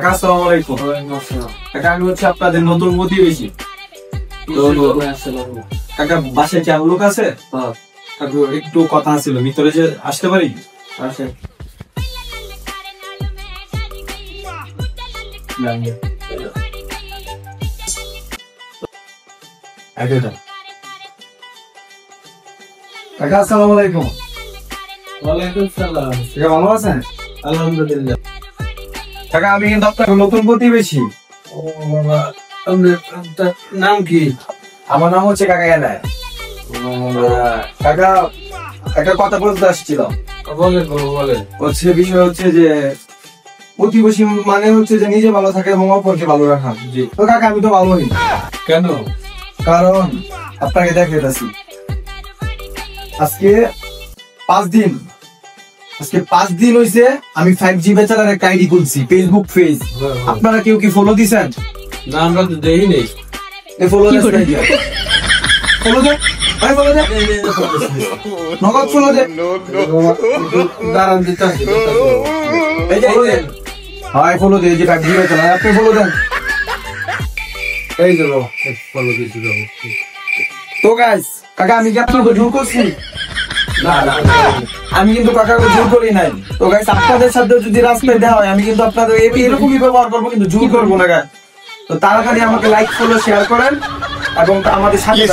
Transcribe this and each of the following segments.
কাকা আসসালামু আলাইকুম। কাকা আমি হচ্ছে আপনাদের নতুন প্রতিবেশী। কাকা বাসায় কি আরো লোক আছে? কাকু একটু কথা ছিল, ভিতরে যে আসতে পারি? আসেন। কাকা আসসালামু আলাইকুম। ওয়ালাইকুম সালাম। কাকা ভালো আছেন? আলহামদুলিল্লাহ। কাকা আমি কিন্তু আপনার নতুন প্রতিবেশী। ও বাবা, আপনার নাম কি? আমার নাম হচ্ছে কাকা এনায়েত। কাকা একটা কথা বলতে আসছিলাম। বলেন। হচ্ছে বিষয় হচ্ছে যে প্রতিবেশী মানে হচ্ছে যে নিজে ভালো থাকে এবং অপরকে ভালো রাখা। জি। তো কাকা আমি তো ভালো নেই। কেন? কারণ আপনাকে দেখাইতেছি। আজকে 5 দিন হইছে আমি 5G বেচারার একটা আইডি খুলছি, ফেসবুক পেজ। আপনারা কেউ কি ফলো দিছেন? না, আমরা তো দেই নাই। এই ফলো দেন নাকি? ফলো দেন, ভাই ফলো দেন। নগদ ফলো দেন। দাঁড়ান দিতে হবে। এই যে হাই ফলো দেন, যে 5G বেচারা আপনি ফলো দেন। এই যে ফলো দিছি। তো গাইস, কাকা আমি কি আপনাকে জোর করছি? না, আমি কিন্তু কাকাকে জোর করি নাই। তো গাইস আপনাদের সাথে যদি রাস্তায় দেওয়া হয় আমি কিন্তু আপনাদের এরকমই ব্যবহার করবো, কিন্তু জোর করবো না গাইস। তো তাড়াতাড়ি আমাকে লাইক ফলো শেয়ার করেন এবং আমাদের সাথে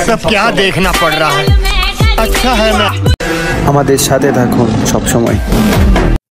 আমাদের সাথে থাকুন সব সময়।